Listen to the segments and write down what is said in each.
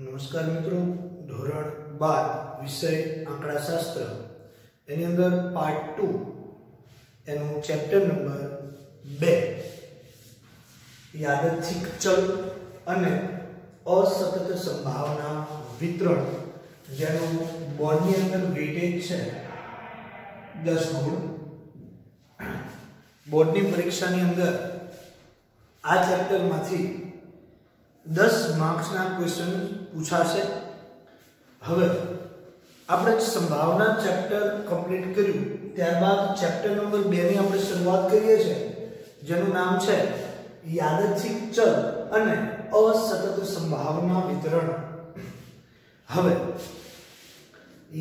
नमस्कार मित्रों, धोरण 12 विषय आंकड़ाशास्त्र एनी अंदर पार्ट 2 एनु चैप्टर नंबर 2 यादृच्छिक चल अने असतत संभावना वितरण जेनु बोर्डनी अंदर वेटेज छे 10 गुण। बोर्डनी परीक्षानी अंदर आ चैप्टर मांथी 10 मार्क्स ना क्वेश्चन पूछाशे। हवे आपणे संभावना चैप्टर कंप्लीट कर्યું, ત્યારબાદ चैप्टर नंबर 2 ની આપણે શરૂઆત કરીએ છીએ, જેનું નામ છે યાદચ્છિક ચલ અને અસતત સંભાવના વિતરણ। હવે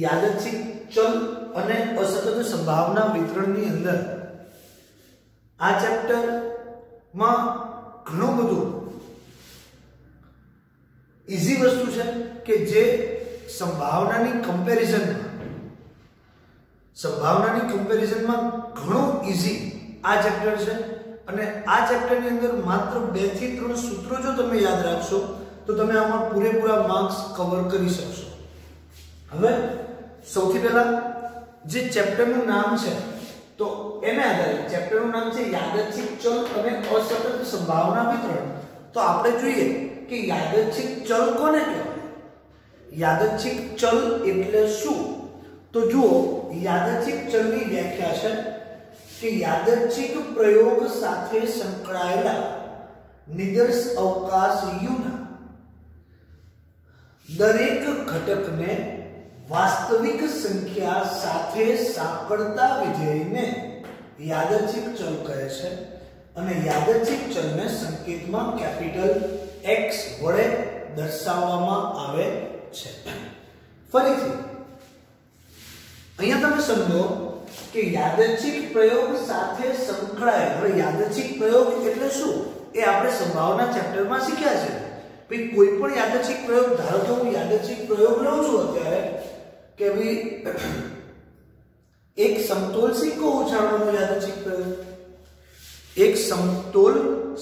યાદચ્છિક ચલ અને અસતત સંભાવના વિતરણની અંદર આ ચેપ્ટર માં ઘણું બધું इजी वस्तु है कि जे संभावनानी कंपेरिजन में घणो इजी आ चैप्टर है। अने आ चैप्टर ની અંદર માત્ર 2 થી 3 સૂત્રો જો તમે યાદ રાખશો તો તમે આમાં પૂરેપૂરા માર્ક્સ કવર કરી શકશો। હવે સૌથી પહેલા જે ચેપ્ટર નું નામ છે તો એને આધારે ચેપ્ટર નું નામ છે યાદચ્છિક ચલ અને અસતત સંભાવના વિતરણ। તો આપણે જોઈએ कि यादृच्छिक चल कोने कहेवाय? यादृच्छिक चल एटले शुं? तो जुओ, यादृच्छिक चलनी व्याख्या छे कि यादृच्छिक प्रयोग साथे संकळायेला निदर्श अवकाश u ना दरेक घटकने वास्तविक संख्या साथे सांकळता विधेयने यादृच्छिक चल कहे छे। અને યાદચ્છિક ચલને સંકેતમાં કેપિટલ X વડે દર્શાવવામાં આવે છે। ફરીથી અહીંયા તમે સમજો કે યાદચ્છિક પ્રયોગ સાથે સંકળાયેલ। હવે યાદચ્છિક પ્રયોગ એટલે શું એ આપણે સંભાવના ચેપ્ટરમાં શીખ્યા છે। ભાઈ કોઈ પણ યાદચ્છિક પ્રયોગ, ધારો કે હું યાદચ્છિક પ્રયોગ લઉં છું અત્યારે કે ભાઈ એક સમતોલ સિક્કો ઉછાળવાનો યાદચ્છિક પ્રયોગ, एक समतोल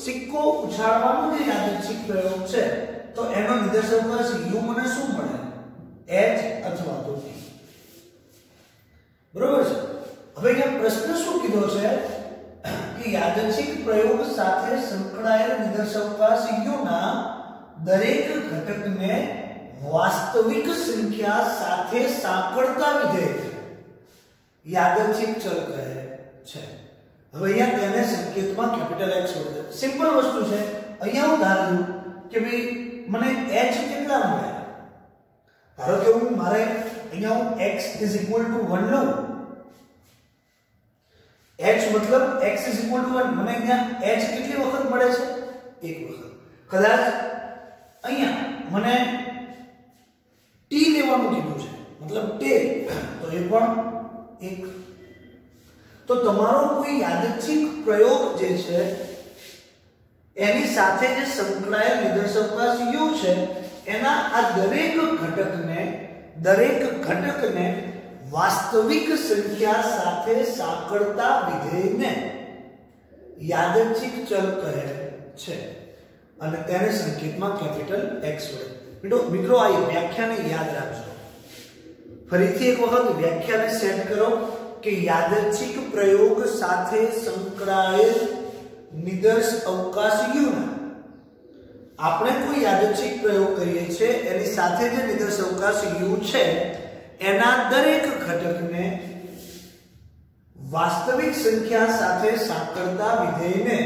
सिक्को उछाळવાનો જે યાદચ્છિક પ્રયોગ છે તો એનો નિદર્શ અવકાશ u મને શું મળે? h અથવા તો t। બરોબર છે। હવે અહીંયા પ્રશ્ન શું કીધો છે કે યાદચ્છિક પ્રયોગ સાથે સંકળાયેલ નિદર્શ અવકાશ u ના દરેક ઘટકને વાસ્તવિક સંખ્યા સાથે સાંકળતા વિધેય યાદચ્છિક ચલ કહે છે। હવે અહીંયા તેને સંકેતમાં કેપિટલ X વડે સિમ્પલ વસ્તુ છે। અહીંયા હું ધાર્યું કે ભાઈ મને h કેટલા મળે, ધારો કે હું મારે અહીંયા હું x = 1 લઉં, h मतलब x = 1, મને અહીંયા h કેટલી વખત મળે છે? એક વખત। કદાચ અહીંયા મને t લેવાનું કીધું છે, मतलब ટેલ, તો એ પણ એક। तो તમારો કોઈ યાદચ્છિક પ્રયોગ જે છે એની સાથે જે સંકળાયેલ નિદર્શ અવકાશ u છે એના આ દરેક ઘટકને વાસ્તવિક સંખ્યા સાથે સાંકળતા વિધેયને યાદચ્છિક ચલ કહે છે અને તેને સંકેતમાં કેપિટલ X વડે। મિત્રો આ વ્યાખ્યાને યાદ રાખજો। ફરીથી એક વખત વ્યાખ્યાને સેટ કરો कि यादृच्छिक प्रयोग साथे संकळाયેલ निदर्श अवकाश u ना આપણે કોઈ યાદચ્છિક પ્રયોગ કરીએ છીએ એની સાથે જે નિદર્શ અવકાશ u છે એના દરેક ઘટકને વાસ્તવિક સંખ્યા સાથે સાંકળતા વિધેયને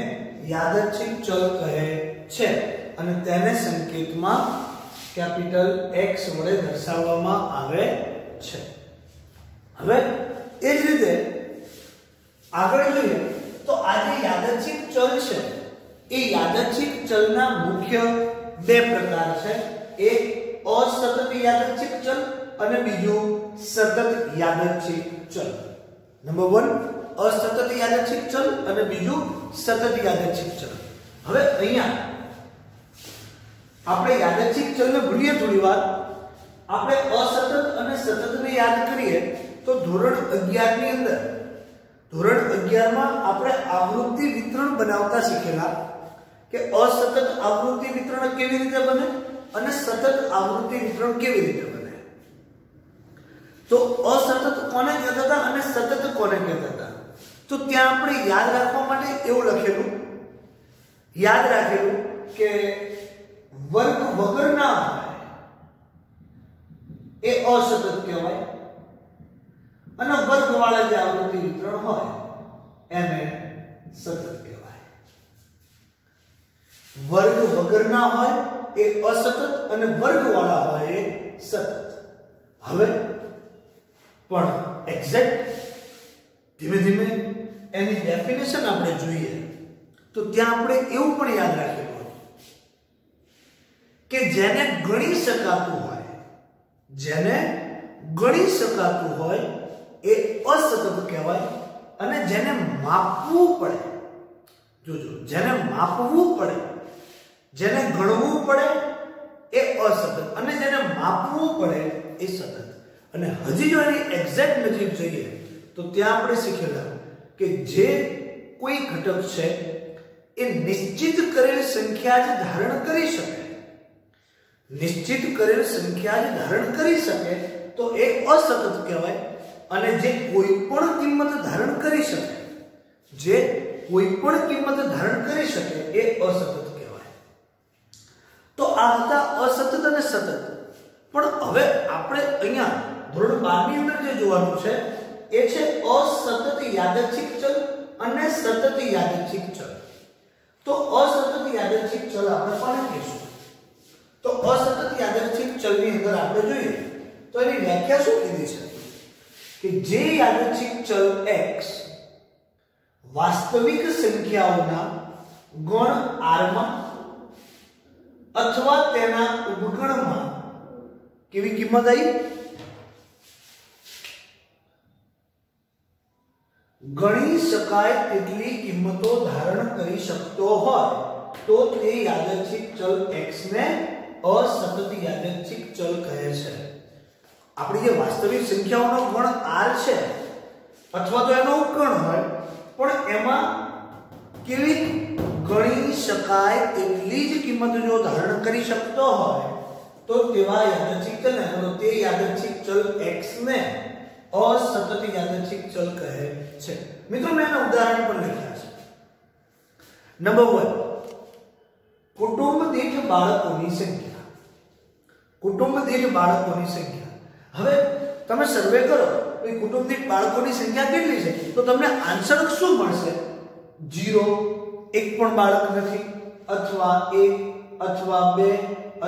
યાદચ્છિક ચલ કહે છે અને તેને સંકેતમાં કેપિટલ X વડે દર્શાવવામાં આવે છે। હવે એ જ રીતે આગળ જોઈએ તો આ જે યાદચ્છિક ચલ છે એ યાદચ્છિક ચલના મુખ્ય 2 પ્રકાર છે। એક અસતત યાદચ્છિક ચલ અને બીજું સતત યાદચ્છિક ચલ। નંબર 1 અસતત યાદચ્છિક ચલ અને બીજું સતત યાદચ્છિક ચલ। હવે અહીંયા આપણે યાદચ્છિક ચલને ભૂલીએ થોડીવાર, આપણે અસતત અને સતતને યાદ કરીએ तो ધોરણ 11 ની અંદર ધોરણ 11 માં આપણે આવૃત્તિ વિતરણ બનાવતા શીખેલા કે અસતત આવૃત્તિ વિતરણ કેવી રીતે બને। અને સતત આવૃત્તિ વિતરણ કેવી રીતે બને? તો અસતત કોને કહેતા હતા અને સતત કોને કહેતા હતા? તો ત્યાં આપણે યાદ રાખવા માટે એવું યાદ રાખેલું કે વર્ગ વગરના હોય એ અસતત કહેવાય અને વર્ગવાળા જે આવૃત્તિ વિતરણ હોય એને સતત કહેવાય. વર્ગ વગરના હોય એ અસતત અને વર્ગવાળા હોય એ સતત. હવે પણ એક્ઝેક્ટ ધીમે ધીમે એની ડેફિનેશન આપણે જોઈએ તો ત્યાં આપણે એવું પણ યાદ રાખેલું કે જેને ગણી શકાતું હોય એ અસતત કહેવાય અને જેને માપવું પડે, જોજો, જેને માપવું પડે, જેને ગણવું પડે એ અસતત અને જેને માપવું પડે એ સતત. અને હજી જો એની એક્ઝેક્ટ નજીક જઈએ તો ત્યાં આપણે શીખેલા કે જે કોઈ ઘટક છે એ નિશ્ચિત કરેલ સંખ્યા જ ધારણ કરી શકે, નિશ્ચિત કરેલ સંખ્યા જ ધારણ કરી શકે તો એ અસતત કહેવાય. અને જે કોઈ પણ કિંમત ધારણ કરી શકે, જે કોઈ પણ કિંમત ધારણ કરી શકે એ અસતત કહેવાય. તો આ હતા અસતત અને સતત. પણ હવે આપણે અહીંયા ધોરણ 12 ની અંદર જે જોવાનું છે એ છે અસતત યાદચ્છિક ચલ અને સતત યાદચ્છિક ચલ. તો અસતત યાદચ્છિક ચલ આપણે કોને કહીશું? તો અસતત યાદચ્છિક ચલની અંદર આપણે જોઈએ તો એની વ્યાખ્યા શું કીધી છે કે જે યાદચ્છિક ચલ x વાસ્તવિક સંખ્યાઓના ગણ r માં અથવા તેના ઉપગણમાં કેવી કિંમત આવી? ગણી શકાય તેટલી કિંમતો ધારણ કરી શકતો હોય તો તે યાદચ્છિક ચલ x ને અસતત યાદચ્છિક ચલ કહે છે. આપણી જે વાસ્તવિક સંખ્યાઓનો ગણ r છે અથવા તો એનો ઉપગણ હોય પણ એમાં કેવી ગણી શકાય તેટલી જ કિંમત જો ધારણ કરી શકતો હોય તો તેવા યાદચ્છિક ચલને તો તે યાદચ્છિક ચલ x ને અસતત યાદચ્છિક ચલ કહે છે. મિત્રો મેં એના ઉદાહરણ પણ લખ્યા છે. નંબર 1, કુટુંબ દીઠ બાળકોની સંખ્યા. કુટુંબ દીઠ બાળકોની સંખ્યા. હવે તમે સર્વે કરો કે કુટુંબ દીઠ બાળકોની સંખ્યા કેટલી છે તો તમને આન્સર શું મળશે? 0, એક પણ બાળક નથી, અથવા 1 અથવા 2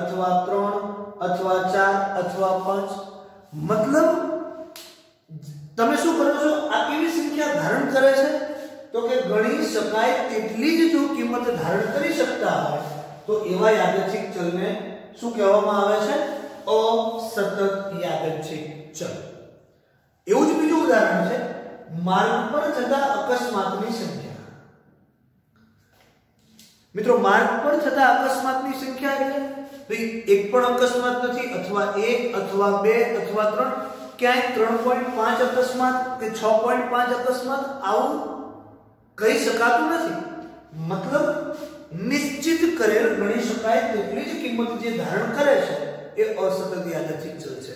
અથવા 3 અથવા 4 અથવા 5. મતલબ તમે શું કરો છો? આ કેવી સંખ્યા ધારણ કરે છે તો કે ગણી શકાય તેટલી જ જો કિંમત ધારણ કરી શકતા હોય તો એવા યાદચ્છિક ચલને શું કહેવામાં આવે છે? અસતત યાદચ્છિક ચલ. એવું જ બીજું ઉદાહરણ છે, માર્ગ પર થતા અકસ્માતની સંખ્યા. મિત્રો માર્ગ પર થતા અકસ્માતની સંખ્યા એટલે એક પણ અકસ્માત નથી, અથવા 1 અથવા 2 અથવા 3, ક્યાંય 3.5 અકસ્માત કે 6.5 અકસ્માત આવું કહી શકાતું નથી. મતલબ નિશ્ચિત કરેલ ગણી શકાય તેટલી જ કિંમત જે ધારણ કરે છે એ અસતત યાદચ્છિક ચલ છે.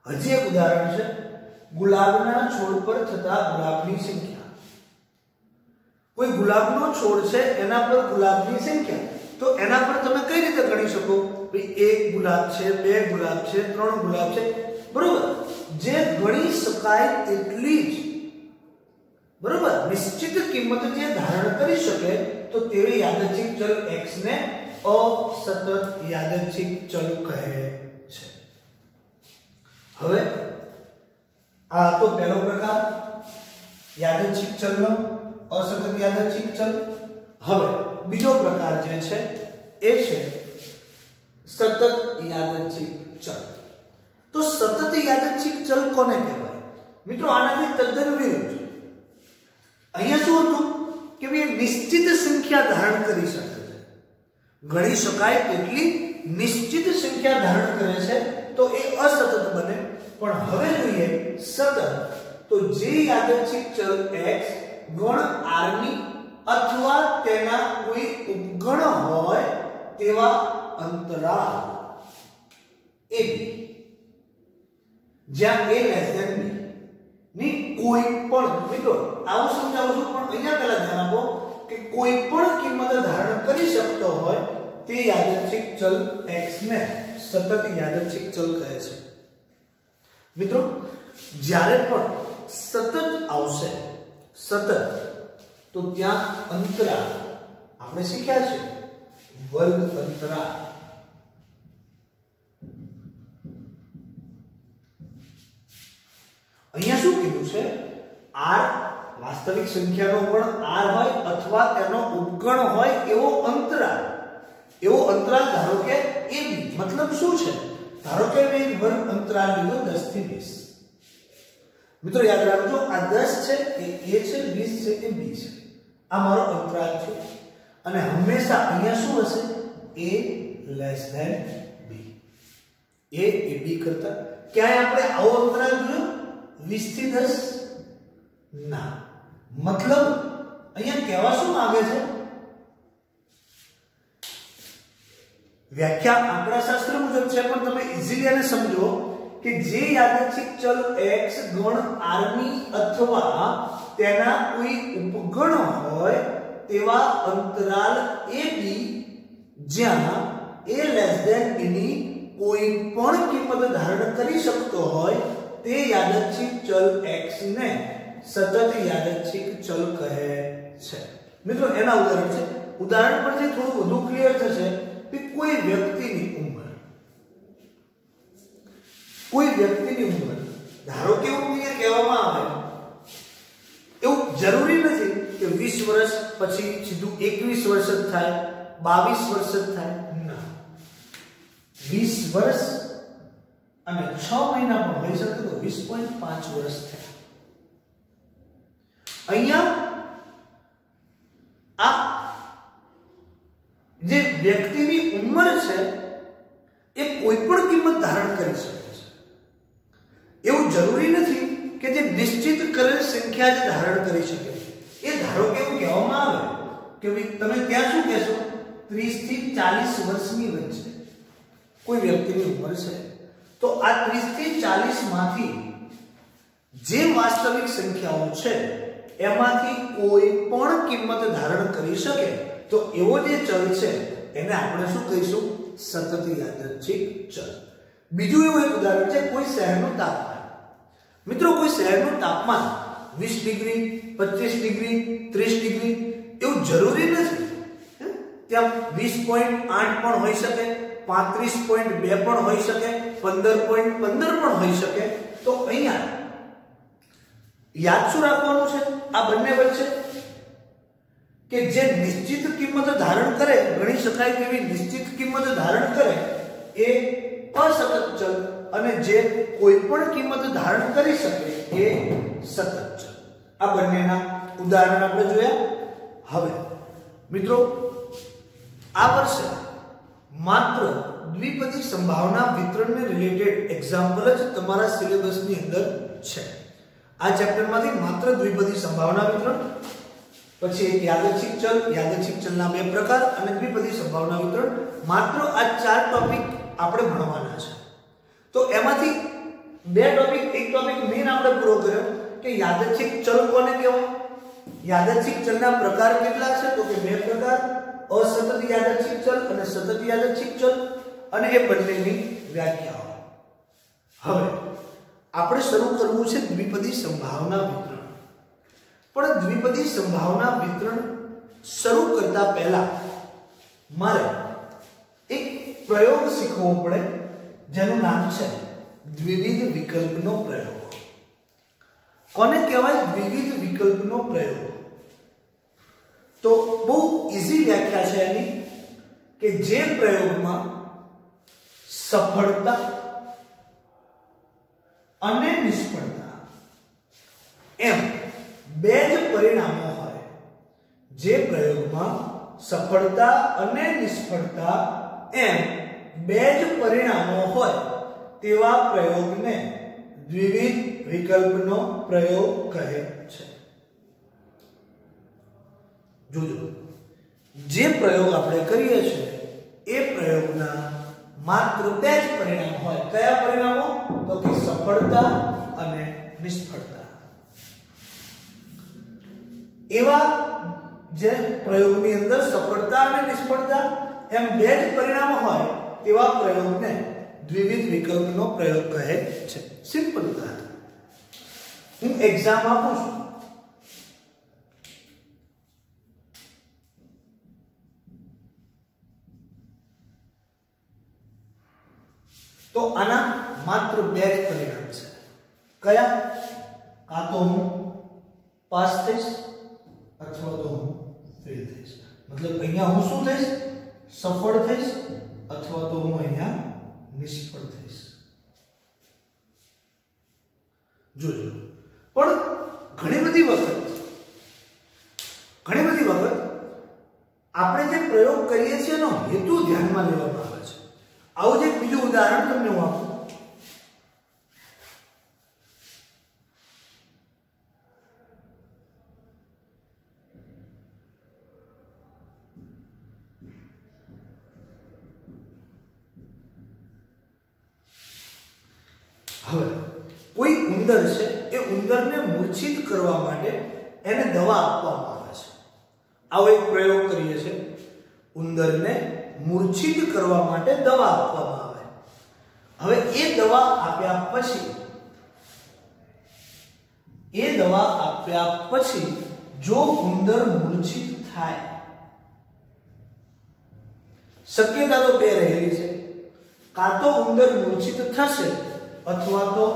હજી એક ઉદાહરણ છે, ગુલાબના છોડ પર થતા ગુલાબની સંખ્યા. કોઈ ગુલાબનો છોડ છે એના પર ગુલાબની સંખ્યા, તો એના પર તમે કઈ રીતે ગણી શકો? ભાઈ 1 ગુલાબ છે, 2 ગુલાબ છે, 3 ગુલાબ છે, બરોબર? જે ગણી શકાય તેટલી જ, બરોબર, નિશ્ચિત કિંમત જે ધારણ કરી શકે તો તેવી યાદચ્છિક ચલ x ને અસતત યાદચ્છિક ચલ કહે છે. હવે આ તો પહેલો પ્રકાર યાદચ્છિક ચલનો, અસતત યાદચ્છિક ચલ. હવે બીજો પ્રકાર જે છે એ છે સતત યાદચ્છિક ચલ. તો સતત યાદચ્છિક ચલ કોને કહેવાય? મિત્રો આનાથી તદ્દન વિરુદ્ધ. અહીંયા શું હતું કે ભાઈ નિશ્ચિત સંખ્યા ધારણ કરી શકે છે, ગણી શકાય તેટલી નિશ્ચિત સંખ્યા ધારણ કરે છે તો એ અસતત બને. પણ હવે જોઈએ સતત. તો જે યાદચ્છિક ચલ x ગણ r ની અથવા તેના કોઈ ઉપગણ હોય તેવા અંતરાલ AB જ્યાં a લેસ ધેન b ની કોઈ પણ મિત્રો આવું સમજાવું છું, પણ અહીંયા પહેલા ધ્યાન આપો કે કોઈ પણ કિંમત ધારણ કરી શકતો હોય તે યાદચ્છિક ચલ x ને સતત યાદચ્છિક ચલ કહે છે. મિત્રો જ્યારે પણ સતત આવશે સતત તો ત્યાં અંતરાલ આપણે શીખ્યા છે વર્ગ અંતરાલ. અહીંયા શું કીધું છે? r વાસ્તવિક સંખ્યાનો ગણ r હોય અથવા તેનો ઉપગણ હોય એવો અંતરાલ ધારો કે ab. મતલબ શું છે? ધારો કે મેં એક વર્ગ અંતરાલ લીધો 10 થી 20. મિત્રો યાદ રાખજો આ 10 છે એ a છે, 20 છે એ b છે. આ મારો અંતરાલ છે અને હંમેશા અહીંયા શું હશે? a less than b. a એ b કરતા ક્યાંય આપણે આવો અંતરાલ જોયો 20 થી 10? ના. મતલબ અહીંયા કહેવા શું માંગે છે? વ્યાખ્યા આંકડાશાસ્ત્ર મુજબ છે, પણ તમે ઈઝીલી એને સમજો કે જે યાદચ્છિક ચલ x ગણ r ની અથવા તેના કોઈ ઉપગણ હોય તેવા અંતરાલ ab જ્યાં a લેસ ધેન b ની કોઈ પણ કિંમત ધારણ કરી શકતો હોય તે યાદચ્છિક ચલ x ને સતત યાદચ્છિક ચલ કહે છે. મિત્રો એના ઉદાહરણ છે. ઉદાહરણ પરથી થોડું વધુ ક્લિયર થશે કે કોઈ વ્યક્તિની ઉંમર ધારો કે એવું કહેવામાં આવે, એવું જરૂરી નથી કે 20 વર્ષ પછી સીધું 21 વર્ષ જ થાય, 22 વર્ષ જ થાય. ના, 20 વર્ષ અને 6 મહિના પણ હોઈ શકે તો 20.5 વર્ષ થાય. અહીંયા આ જે વ્યક્તિની ઉંમર છે એ કોઈ પણ કિંમત ધારણ કરી શકે છે. એવું જરૂરી નથી કે જે નિશ્ચિત કરેલ સંખ્યા જ ધારણ કરી શકે. એ ધારો કે એવું કહેવામાં આવે કે તમે ત્યાં શું કહેશો 30 થી 40 વર્ષની વચ્ચે કોઈ વ્યક્તિની ઉંમર છે, તો આ 30 થી 40 માંથી જે વાસ્તવિક સંખ્યાઓ છે એમાંથી કોઈ પણ કિંમત ધારણ કરી શકે તો એવો જે ચલ છે એને આપણે શું કહીશું? સતત યાદચ્છિક ચલ. બીજું એવું એક ઉદાહરણ છે કોઈ શહેરનું તાપમાન. મિત્રો કોઈ શહેરનું તાપમાન 20 ડિગ્રી, 25 ડિગ્રી, 30 ડિગ્રી એવું જરૂરી નથી. ત્યાં 20.8 પણ હોઈ શકે, 35.2 પણ હોઈ શકે, 15.15 પણ હોઈ શકે. તો અહીંયા યાદ શું રાખવાનું છે આ બંને વચ્ચે? કે જે નિશ્ચિત કિંમત ધારણ કરે, ગણી શકાય તેવી નિશ્ચિત કિંમત ધારણ કરે એ અસતત ચલ, અને જે કોઈ પણ કિંમત ધારણ કરી શકે એ સતત ચલ. આ બંનેના ઉદાહરણ આપણે જોયા. હવે મિત્રો આ વર્ષે માત્ર દ્વિપદી સંભાવના વિતરણને રિલેટેડ એક્ઝામ્પલ જ તમારા સિલેબસની અંદર છે. આ ચેપ્ટરમાંથી માત્ર દ્વિપદી સંભાવના વિતરણ, પછી એક યાદચ્છિક ચલના બે પ્રકાર અને દ્વિપદી સંભાવના વિતરણ, માત્ર આ 4 ટોપિક આપણે ભણવાના છે. તો એમાંથી બે ટોપિક, એક ટોપિક મેઈન આપણે પૂરો કર્યો કે યાદચ્છિક ચલ કોને કહેવાય, યાદચ્છિક ચલના પ્રકાર કેટલા છે તો કે બે પ્રકાર, અસતત યાદચ્છિક ચલ અને સતત યાદચ્છિક ચલ, અને એ બંનેની વ્યાખ્યાઓ. હવે આપણે શરૂ કરવું છે દ્વિપદી સંભાવના વિતરણ. પણ દ્વિપદી સંભાવના વિતરણ શરૂ કરતા પહેલા મારે એક પ્રયોગ શીખવો પડે જેનું નામ છે દ્વિવિધ વિકલ્પનો પ્રયોગ. કોને કહેવાય દ્વિવિધ વિકલ્પનો પ્રયોગ? તો બહુ ઈઝી વ્યાખ્યા છે એની કે જે પ્રયોગમાં સફળતા અને નિષ્ફળતા એમ બે જ પરિણામો હોય. જે પ્રયોગમાં સફળતા અને નિષ્ફળતા એમ બે જ પરિણામો હોય તેવા પ્રયોગને દ્વિવિધ વિકલ્પનો પ્રયોગ કહે છે. જોજો, જે પ્રયોગ આપણે કરીએ છીએ એ પ્રયોગના માત્ર બે જ પરિણામ હોય. કયા પરિણામો? તો કે સફળતા અને નિષ્ફળતા. એવા જે પ્રયોગની અંદર સફળતા અને નિષ્ફળતા એમ બે જ પરિણામો હોય તેવા પ્રયોગને દ્વિવિધ વિકલ્પનો પ્રયોગ કહે છે. સિમ્પલ ઉદાહરણ હું એક્ઝામ આપું છું. તો આના માત્ર બે જ પરિણામ છે. કયા? કાં તો હું પાસ થઈશ અથવા તો હું ફેલ થઈશ. મતલબ અહીંયા હું શું થઈશ? સફળ થઈશ અથવા તો હું અહીંયા નિષ્ફળ થઈશ. જોજો. પણ ઘણી બધી વખત આપણે જે પ્રયોગ કરીએ છીએ એનો હેતુ ધ્યાનમાં લેવામાં આવે છે. આવું જ એક બીજું ઉદાહરણ તમને હું આપું. હવે કોઈ ઉંદર છે, એ ઉંદરને મૂર્છિત કરવા માટે એને દવા આપવામાં આવે છે. આવો એક પ્રયોગ કરીએ છીએ. ઉંદરને મૂર્છિત કરવા માટે દવા આપવામાં આવે. હવે એ દવા આપ્યા પછી જો ઉંદર મૂર્છિત થાય, શક્યતા તો બે રહેલી છે. કાં તો ઉંદર મૂર્છિત થશે અથવા તો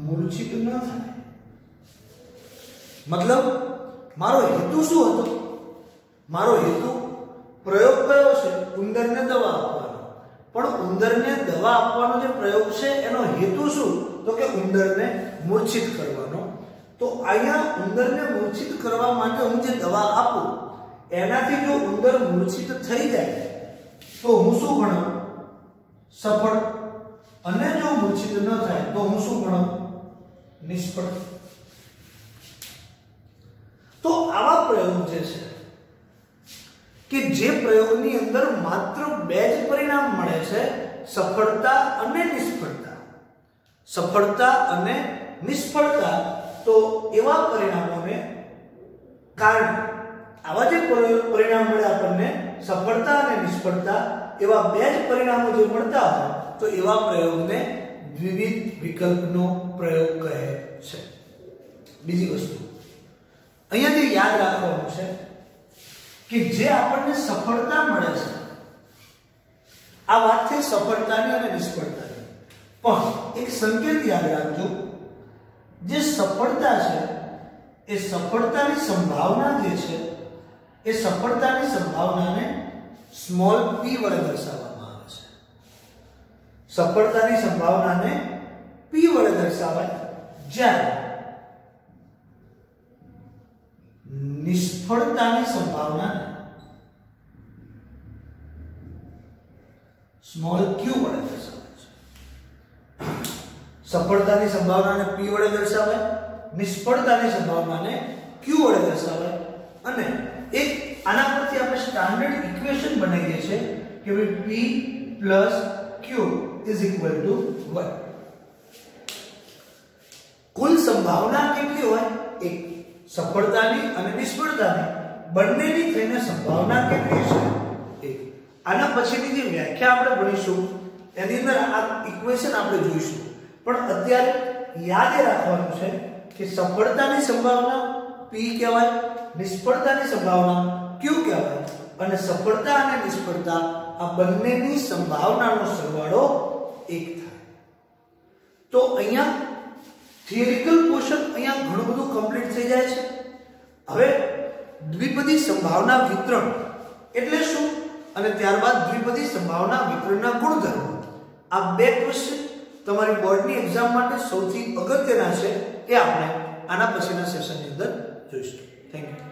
મૂર્છિત ન થાય. મતલબ મારો હેતુ શું હતો? મારો હેતુ પ્રયોગ કયો છે? ઉંદરને દવા આપવાનો. પણ ઉંદરને દવા આપવાનો જે પ્રયોગ છે એનો હેતુ શું? તો કે ઉંદરને મૂર્છિત કરવાનો. તો અહીંયા ઉંદરને મૂર્છિત કરવા માટે હું જે દવા આપું એનાથી જો ઉંદર મૂર્છિત થઈ જાય તો હું શું ગણું? સફળ. અને જો મૂર્છિત ન થાય તો હું શું ગણું? નિષ્ફળ. તો આવા પ્રયોગ જે છે કે જે પ્રયોગની અંદર માત્ર બે જ પરિણામ મળે છે, સફળતા અને નિષ્ફળતા. તો એવા પરિણામોને કારણે આવા જે પરિણામ મળે આપણને સફળતા અને નિષ્ફળતા, એવા બે જ પરિણામો જો મળતા હોય તો એવા પ્રયોગને દ્વિવિધ વિકલ્પનો પ્રયોગ કહે છે. બીજી વસ્તુ અહીંયા જે યાદ રાખવાનું છે કે જે આપણને સફળતા મળે છે, આ વાત છે સફળતાની અને નિષ્ફળતાની. પણ એક સંકેત યાદ રાખજો, જે સફળતા છે એ સફળતાની સંભાવના જે છે એ સફળતાની સંભાવનાને સ્મોલ p વડે દર્શાવવામાં આવે છે. સફળતાની સંભાવનાને p વડે દર્શાવાય, જ્યારે નિષ્ફળતાની સંભાવનાને સ્મોલ q વડે દર્શાવાય છે. સફળતાની સંભાવનાને p વડે દર્શાવાય, નિષ્ફળતાની સંભાવનાને q વડે દર્શાવાય. અને એક આના પરથી આપણે સ્ટાન્ડર્ડ ઇક્વેશન બનાવીએ છીએ કે p + q = 1. કુલ સંભાવના કેટલી હોય? એક. સફળતાની અને નિષ્ફળતાની બંનેની થઈને સંભાવના કેટલી છે? એક. આના પછીની જે વ્યાખ્યા આપણે ભણીશું એની અંદર આ ઇક્વેશન આપણે જોઈશું. પણ અત્યારે યાદ રાખવાનું છે કે સફળતાની સંભાવના p કહેવાય, નિષ્ફળતાની સંભાવના q કહેવાય, અને સફળતા અને નિષ્ફળતા આ બંનેની સંભાવનાનો સરવાળો 1 થાય. તો અહીંયા થિયરિકલ પોર્શન અહીંયા ઘણું બધું કમ્પ્લીટ થઈ જાય છે. હવે દ્વિપદી સંભાવના વિતરણ એટલે શું અને ત્યારબાદ દ્વિપદી સંભાવના વિતરણના ગુણધર્મો, આ બે ક્વેશ્ચન તમારી બોર્ડની એક્ઝામ માટે સૌથી અગત્યના છે. એ આપણે આના પછીના સેશનની અંદર જોઈશું. Thank you.